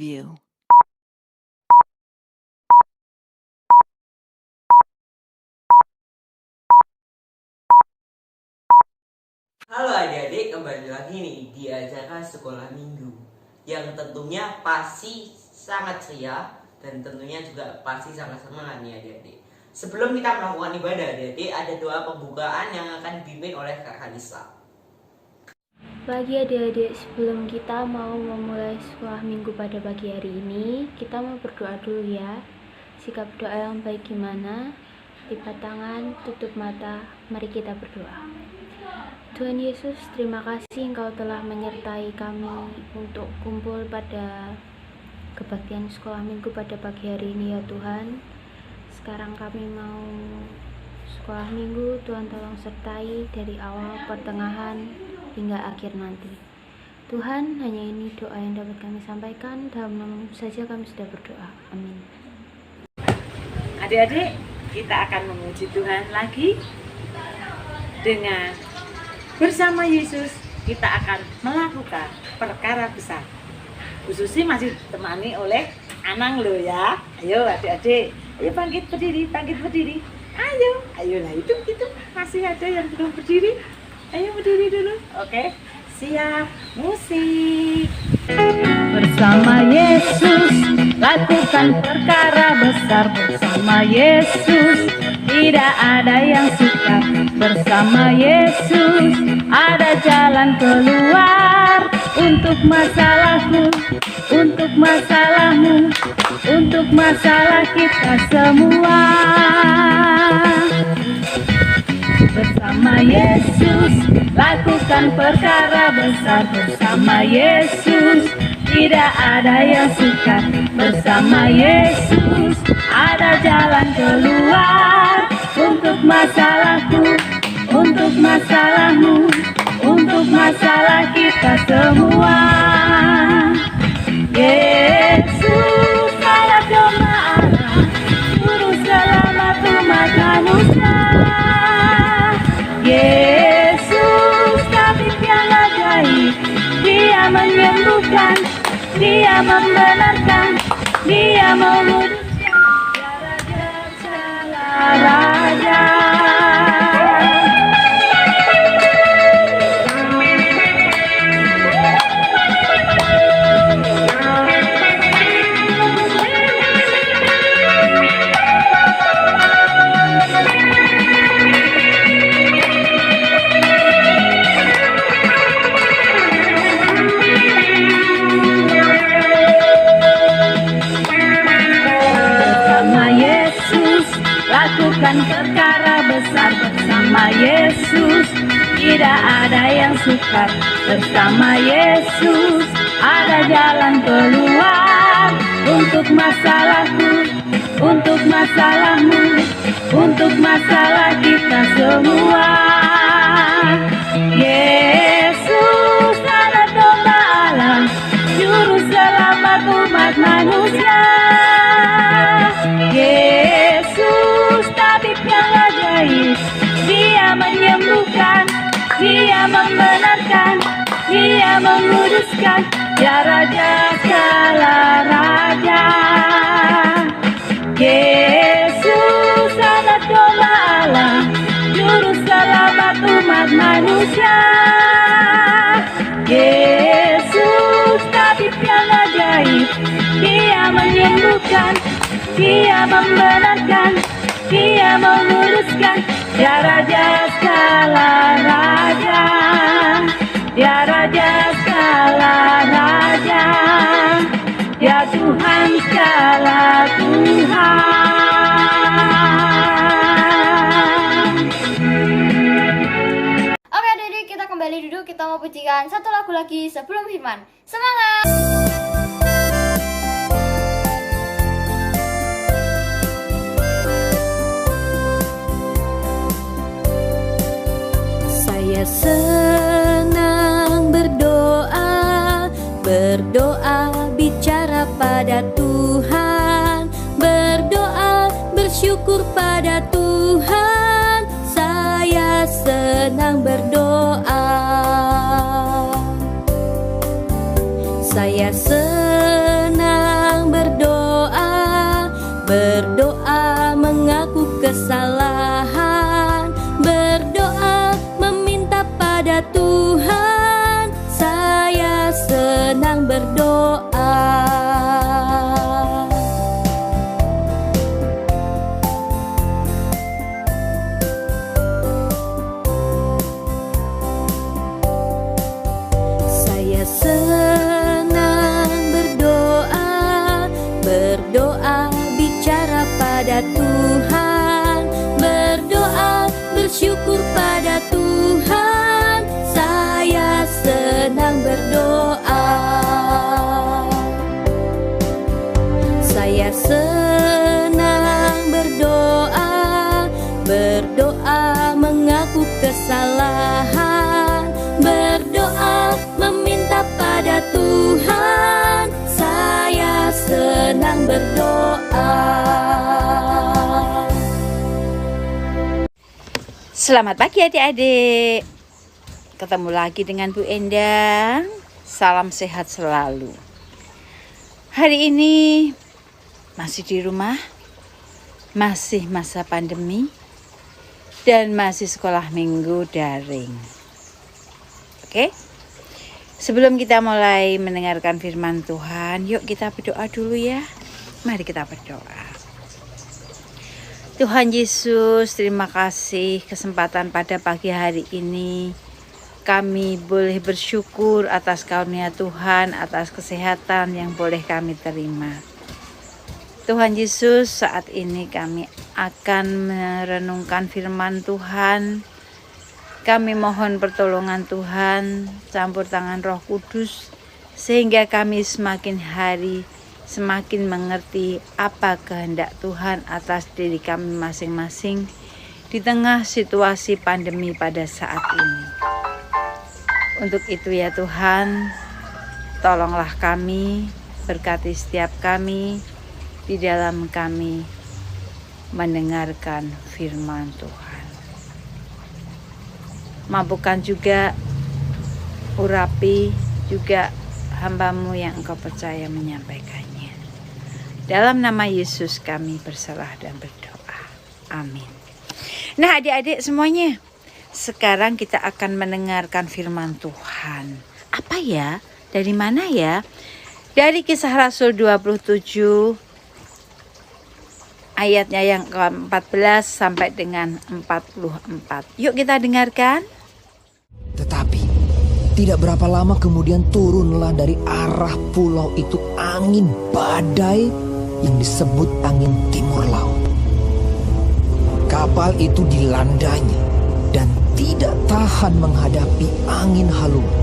Preview. Halo adik-adik, kembali lagi nih di acara sekolah minggu yang tentunya pasti sangat ceria dan tentunya juga pasti sangat semangat nih adik-adik. Sebelum kita melakukan ibadah adik-adik, ada doa pembukaan yang akan dipimpin oleh Kak Kanisa. Pagi adik-adik, sebelum kita mau memulai sekolah minggu pada pagi hari ini, kita mau berdoa dulu ya. Sikap doa yang baik gimana? Lipat tangan, tutup mata, mari kita berdoa. Tuhan Yesus, terima kasih Engkau telah menyertai kami untuk kumpul pada kebaktian sekolah minggu pada pagi hari ini ya Tuhan. Sekarang kami mau sekolah minggu, Tuhan tolong sertai dari awal, pertengahan, hingga akhir nanti. Tuhan, hanya ini doa yang dapat kami sampaikan. Dalam nama saja kami sudah berdoa. Amin. Adik-adik, kita akan memuji Tuhan lagi dengan bersama Yesus. Kita akan melakukan perkara besar. Khususnya masih ditemani oleh Anang lo ya. Ayo adik-adik, ayo bangkit berdiri, bangkit berdiri. Ayo lah itu masih ada yang belum berdiri. Ayo berdiri dulu, oke? Siap, musik. Bersama Yesus, lakukan perkara besar. Bersama Yesus, tidak ada yang sukar. Bersama Yesus, ada jalan keluar. Untuk masalahku, untuk masalahmu, untuk masalah kita semua. Bersama Yesus, lakukan perkara besar. Bersama Yesus, tidak ada yang sukar. Bersama Yesus, ada jalan keluar. Untuk masalahku, untuk masalahmu, untuk masalah kita semua. Yesus adalah domba Allah, juru selamat umat manusia. Yesus tabib yang ajaib, Dia menyembuhkan, Dia membenarkan, Dia menguduskan. Dia Raja segala raja. Lakukan perkara besar. Bersama Yesus, tidak ada yang sukar. Bersama Yesus, ada jalan keluar. Untuk masalahku, untuk masalahmu, untuk masalah kita semua. Yesus adalah domba Allah, juru selamat umat manusia. Yesus tabib yang ajaib, Dia menyembuhkan, Dia membenarkan, Dia menguduskan. Dia Raja segala raja. Yesus adalah domba Allah, juru selamat umat manusia. Yesus tabib yang ajaib, Dia menyembuhkan, Dia membenarkan, Dia menguruskan. Dia Raja segala raja, Dia Raja segala raja, Dia Tuhan segala Tuhan. Oke adik-adik, kita kembali duduk. Kita mau pujikan satu lagu lagi sebelum firman. Semangat! Saya senang berdoa, berdoa bicara pada Tuhan, berdoa bersyukur pada Tuhan. Saya senang berdoa. Saya senang bersyukur pada Tuhan. Saya senang berdoa. Saya senang berdoa, berdoa mengaku kesalahan, berdoa meminta pada Tuhan. Saya senang berdoa. Selamat pagi adik-adik. Ketemu lagi dengan Bu Endang. Salam sehat selalu. Hari ini masih di rumah, masih masa pandemi, dan masih sekolah minggu daring. Oke? Sebelum kita mulai mendengarkan firman Tuhan, yuk kita berdoa dulu ya. Mari kita berdoa. Tuhan Yesus, terima kasih kesempatan pada pagi hari ini. Kami boleh bersyukur atas karunia Tuhan, atas kesehatan yang boleh kami terima. Tuhan Yesus, saat ini kami akan merenungkan firman Tuhan. Kami mohon pertolongan Tuhan, campur tangan Roh Kudus, sehingga kami semakin hari semakin mengerti apa kehendak Tuhan atas diri kami masing-masing di tengah situasi pandemi pada saat ini. Untuk itu ya Tuhan, tolonglah kami, berkati setiap kami di dalam kami mendengarkan firman Tuhan. Mampukan juga, urapi juga hamba-Mu yang Engkau percaya menyampaikannya. Dalam nama Yesus kami berserah dan berdoa. Amin. Nah adik-adik semuanya, sekarang kita akan mendengarkan firman Tuhan. Apa ya? Dari mana ya? Dari Kisah Rasul 27 ayatnya yang ke-14 sampai dengan 44. Yuk kita dengarkan. Tetapi tidak berapa lama kemudian turunlah dari arah pulau itu angin badai yang disebut angin timur laut. Kapal itu dilandanya dan tidak tahan menghadapi angin haluan.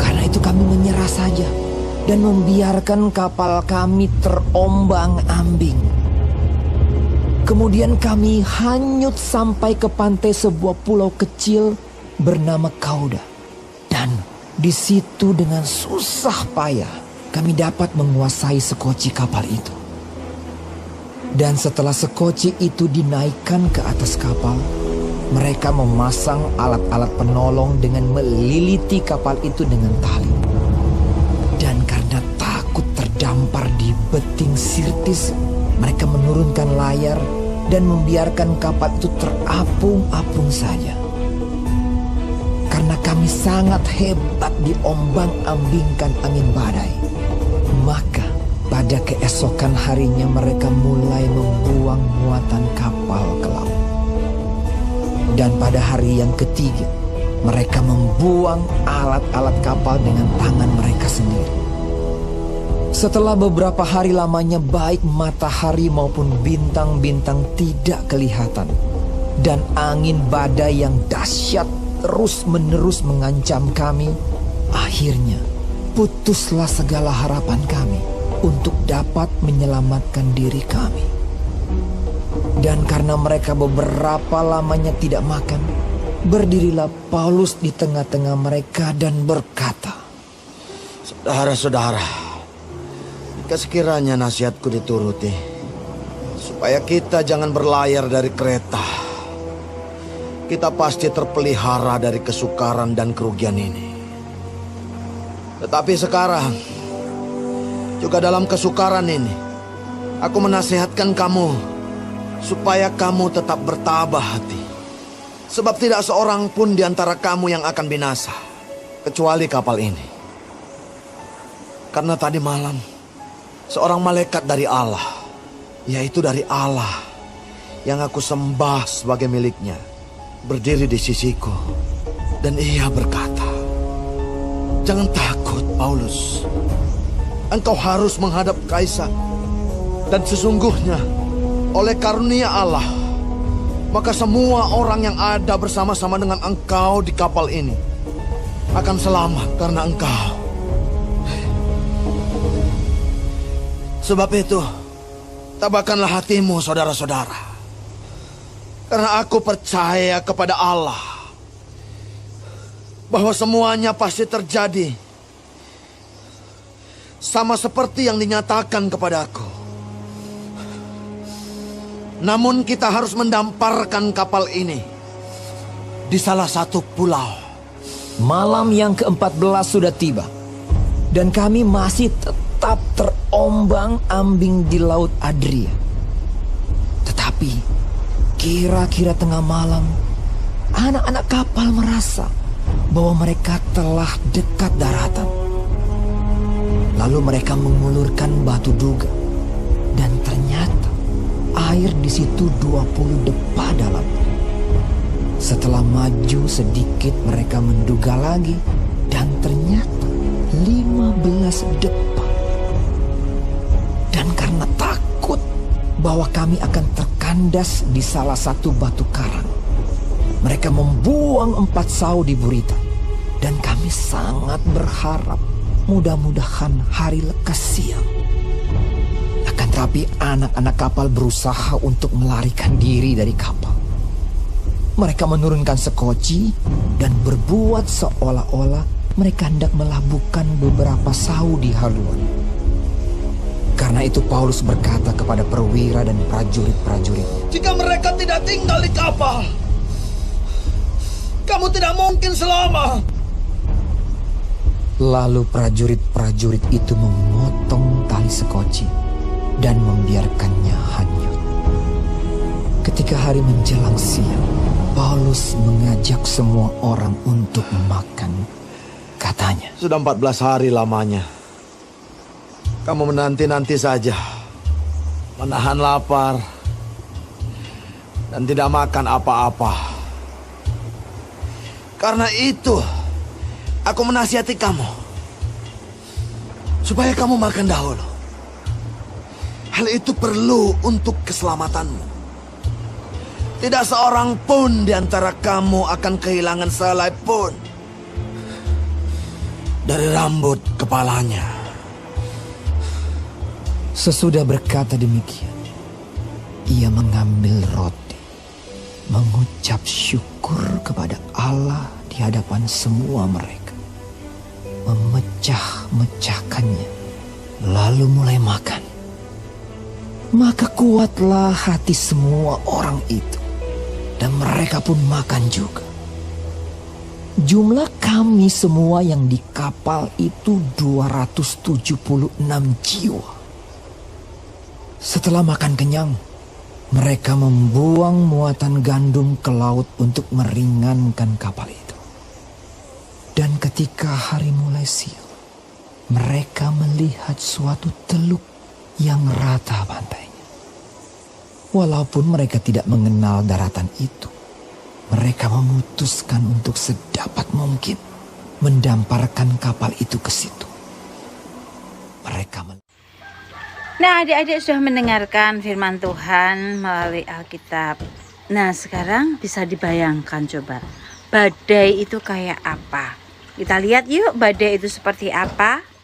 Karena itu kami menyerah saja dan membiarkan kapal kami terombang-ambing. Kemudian kami hanyut sampai ke pantai sebuah pulau kecil bernama Kauda. Dan di situ dengan susah payah kami dapat menguasai sekoci kapal itu. Dan setelah sekoci itu dinaikkan ke atas kapal, mereka memasang alat-alat penolong dengan meliliti kapal itu dengan tali. Dan karena takut terdampar di beting Sirtis, mereka menurunkan layar dan membiarkan kapal itu terapung-apung saja. Karena kami sangat hebat diombang-ambingkan angin badai, maka pada keesokan harinya mereka mulai membuang muatan kapal ke laut. Dan pada hari yang ketiga, mereka membuang alat-alat kapal dengan tangan mereka sendiri. Setelah beberapa hari lamanya baik matahari maupun bintang-bintang tidak kelihatan, dan angin badai yang dahsyat terus-menerus mengancam kami, akhirnya putuslah segala harapan kami untuk dapat menyelamatkan diri kami. Dan karena mereka beberapa lamanya tidak makan, berdirilah Paulus di tengah-tengah mereka dan berkata, "Saudara-saudara, jika sekiranya nasihatku dituruti, supaya kita jangan berlayar dari kereta, kita pasti terpelihara dari kesukaran dan kerugian ini. Tetapi sekarang, juga dalam kesukaran ini, aku menasihatkan kamu supaya kamu tetap bertabah hati. Sebab tidak seorang pun di antara kamu yang akan binasa, kecuali kapal ini. Karena tadi malam, seorang malaikat dari Allah, yaitu dari Allah yang aku sembah sebagai miliknya, berdiri di sisiku, dan ia berkata, 'Jangan takut, Paulus. Engkau harus menghadap kaisar. Dan sesungguhnya, oleh karunia Allah, maka semua orang yang ada bersama-sama dengan engkau di kapal ini akan selamat karena engkau. Sebab itu, tabahkanlah hatimu, saudara-saudara. Karena aku percaya kepada Allah bahwa semuanya pasti terjadi sama seperti yang dinyatakan kepadaku. Namun kita harus mendamparkan kapal ini di salah satu pulau. Malam yang ke-14 sudah tiba, dan kami masih tetap terombang-ambing di Laut Adria. Tetapi kira-kira tengah malam, anak-anak kapal merasa bahwa mereka telah dekat daratan. Lalu mereka mengulurkan batu duga, dan ternyata air di situ 20 depa dalam. Setelah maju sedikit, mereka menduga lagi, dan ternyata 15 depa. Dan karena takut bahwa kami akan terkandas di salah satu batu karang, mereka membuang 4 sau di Buritan. Dan kami sangat berharap mudah-mudahan hari lekas siang. Akan tetapi anak-anak kapal berusaha untuk melarikan diri dari kapal. Mereka menurunkan sekoci dan berbuat seolah-olah mereka hendak melabuhkan beberapa sau di haluan. Karena itu Paulus berkata kepada perwira dan prajurit-prajurit, Jika mereka tidak tinggal di kapal, kamu tidak mungkin selamat. Lalu prajurit-prajurit itu memotong tali sekoci dan membiarkannya hanyut. Ketika hari menjelang siang, Paulus mengajak semua orang untuk makan. Katanya, Sudah 14 hari lamanya. Kamu menanti-nanti saja, menahan lapar, dan tidak makan apa-apa. Karena itu, aku menasihati kamu, supaya kamu makan dahulu. Hal itu perlu untuk keselamatanmu. Tidak seorang pun di antara kamu akan kehilangan sehelai pun dari rambut kepalanya. sesudah berkata demikian, ia mengambil roti, mengucap syukur kepada Allah di hadapan semua mereka, memecah-mecahkannya, lalu mulai makan. Maka kuatlah hati semua orang itu, dan mereka pun makan juga. Jumlah kami semua yang di kapal itu 276 jiwa. Setelah makan kenyang, mereka membuang muatan gandum ke laut untuk meringankan kapal itu. Dan ketika hari mulai siang, mereka melihat suatu teluk yang rata pantainya. Walaupun mereka tidak mengenal daratan itu, mereka memutuskan untuk sedapat mungkin mendamparkan kapal itu ke situ. Nah, adik-adik sudah mendengarkan firman Tuhan melalui Alkitab. Nah, sekarang bisa dibayangkan coba, badai itu kayak apa? Kita lihat yuk badai itu seperti apa.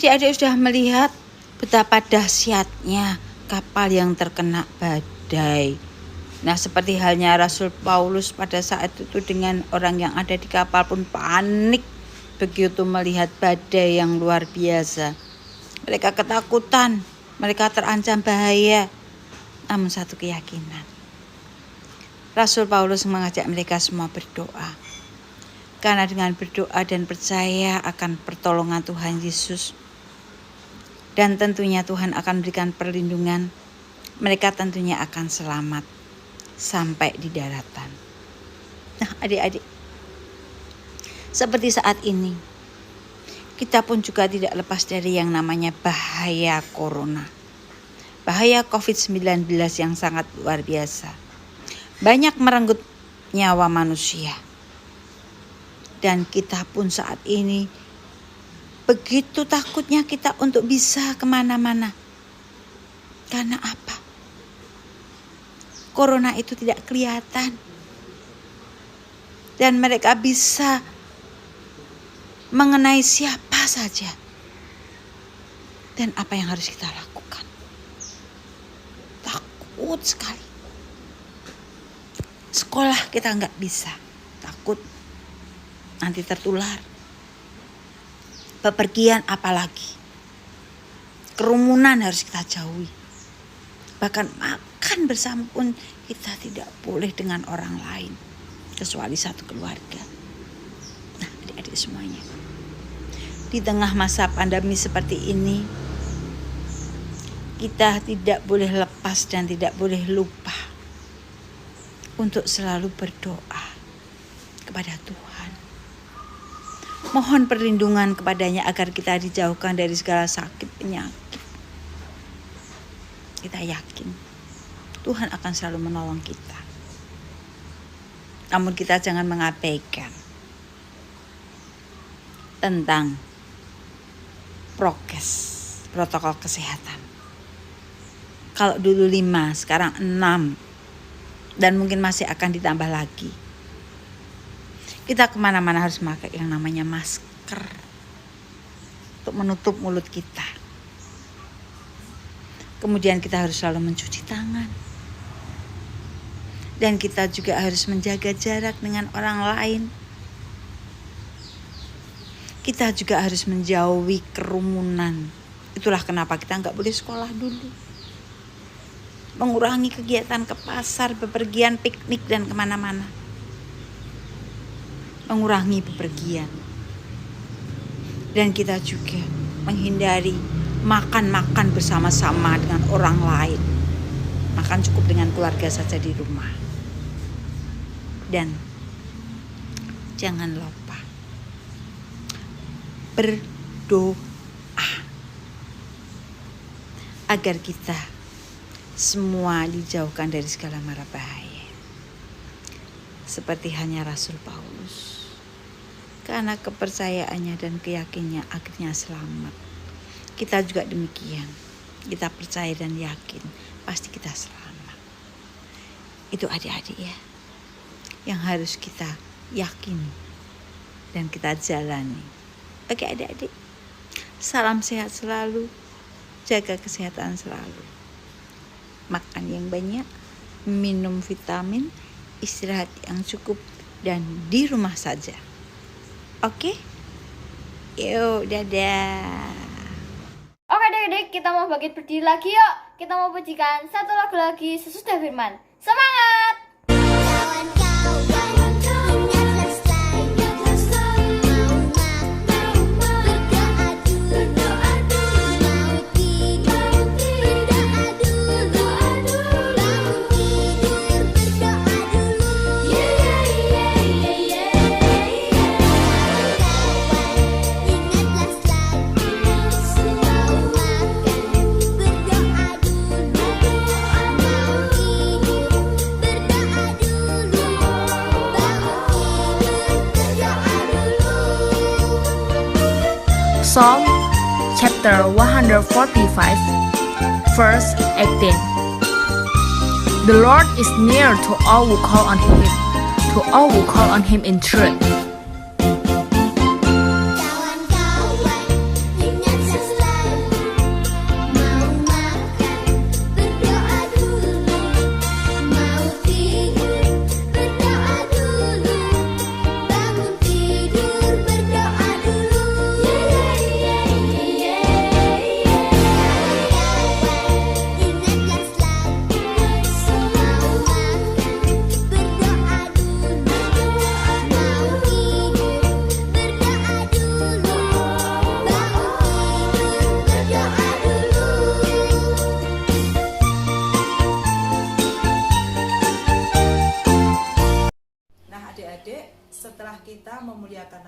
Adik-adik sudah melihat betapa dahsyatnya kapal yang terkena badai. Nah, seperti halnya Rasul Paulus pada saat itu dengan orang yang ada di kapal pun panik begitu melihat badai yang luar biasa. Mereka ketakutan, mereka terancam bahaya. Namun satu keyakinan. Rasul Paulus mengajak mereka semua berdoa. Karena dengan berdoa dan percaya akan pertolongan Tuhan Yesus, dan tentunya Tuhan akan berikan perlindungan, mereka tentunya akan selamat sampai di daratan. Nah, adik-adik, seperti saat ini, kita pun juga tidak lepas dari yang namanya bahaya corona. Bahaya COVID-19 yang sangat luar biasa. Banyak merenggut nyawa manusia. Dan kita pun saat ini begitu takutnya kita untuk bisa kemana-mana. Karena apa? Corona itu tidak kelihatan. Dan mereka bisa mengenai siapa saja. Dan apa yang harus kita lakukan? Takut sekali. Sekolah kita nggak bisa. Takut nanti tertular. Bepergian apalagi. Kerumunan harus kita jauhi. Bahkan makan bersama pun kita tidak boleh dengan orang lain. Kecuali satu keluarga. Nah, adik-adik semuanya. Di tengah masa pandemi seperti ini, kita tidak boleh lepas dan tidak boleh lupa untuk selalu berdoa kepada Tuhan. Mohon perlindungan kepadanya agar kita dijauhkan dari segala sakit penyakit. Kita yakin Tuhan akan selalu menolong kita. Namun kita jangan mengabaikan tentang prokes, protokol kesehatan. Kalau dulu 5, sekarang 6. Dan mungkin masih akan ditambah lagi. Kita kemana-mana harus memakai yang namanya masker. Untuk menutup mulut kita. Kemudian kita harus selalu mencuci tangan. Dan kita juga harus menjaga jarak dengan orang lain. Kita juga harus menjauhi kerumunan. Itulah kenapa kita nggak boleh sekolah dulu. Mengurangi kegiatan ke pasar, bepergian, piknik, dan kemana-mana. Mengurangi bepergian. Dan kita juga menghindari makan-makan bersama-sama dengan orang lain. Makan cukup dengan keluarga saja di rumah. Dan jangan lupa berdoa agar kita semua dijauhkan dari segala mara bahaya. Seperti hanya Rasul Paulus. Karena kepercayaannya dan keyakinannya akhirnya selamat. Kita juga demikian. Kita percaya dan yakin pasti kita selamat. Itu adik-adik ya. Yang harus kita yakini dan kita jalani. Oke adik-adik. Salam sehat selalu. Jaga kesehatan selalu. Makan yang banyak, minum vitamin, istirahat yang cukup, dan di rumah saja. Oke? Yuk, dadah. Oke adik-adik, kita mau bangkit berdiri lagi yuk. Kita mau pujikan satu lagu lagi sesudah firman. Semangat! Psalm chapter 145 verse 18. The Lord is near to all who call on him, to all who call on him in truth. Kawan-kawan, ingat sesuatu.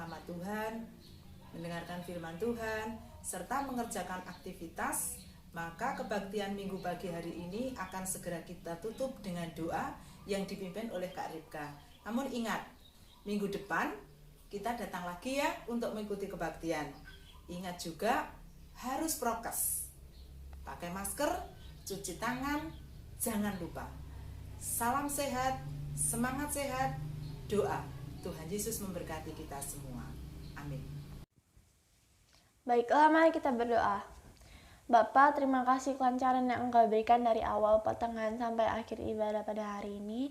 nama Tuhan, mendengarkan firman Tuhan, serta mengerjakan aktivitas, maka kebaktian minggu pagi hari ini akan segera kita tutup dengan doa yang dipimpin oleh Kak Ripka. Namun ingat, minggu depan kita datang lagi ya untuk mengikuti kebaktian. Ingat juga harus prokes, pakai masker, cuci tangan, jangan lupa. Salam sehat, semangat sehat, doa. Tuhan Yesus memberkati kita semua. Amin. Baiklah, mari kita berdoa. Bapa, terima kasih kelancaran yang Engkau berikan dari awal, pertengahan, sampai akhir ibadah pada hari ini.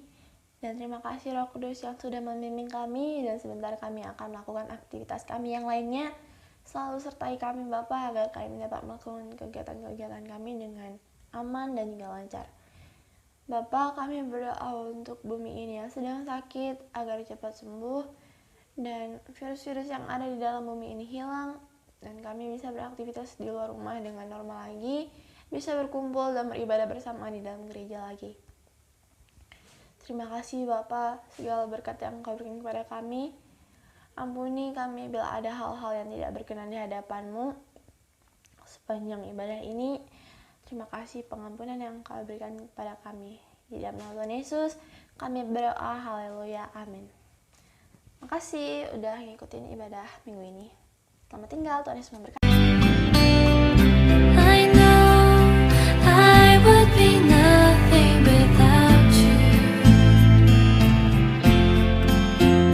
Dan terima kasih Roh Kudus yang sudah membimbing kami, dan sebentar kami akan melakukan aktivitas kami yang lainnya. Selalu sertai kami Bapa, agar kami dapat melakukan kegiatan-kegiatan kami dengan aman dan juga lancar. Bapa, kami berdoa untuk bumi ini yang sedang sakit agar cepat sembuh dan virus-virus yang ada di dalam bumi ini hilang, dan kami bisa beraktivitas di luar rumah dengan normal lagi, bisa berkumpul dan beribadah bersama di dalam gereja lagi. Terima kasih Bapa, segala berkat yang Engkau berikan kepada kami. Ampuni kami bila ada hal-hal yang tidak berkenan di hadapan-Mu sepanjang ibadah ini. Terima kasih pengampunan yang Engkau berikan kepada kami. Di dalam nama Tuhan Yesus, kami berdoa, haleluya, amin. Makasih udah ngikutin ibadah minggu ini. Selamat tinggal, Tuhan Yesus memberkati.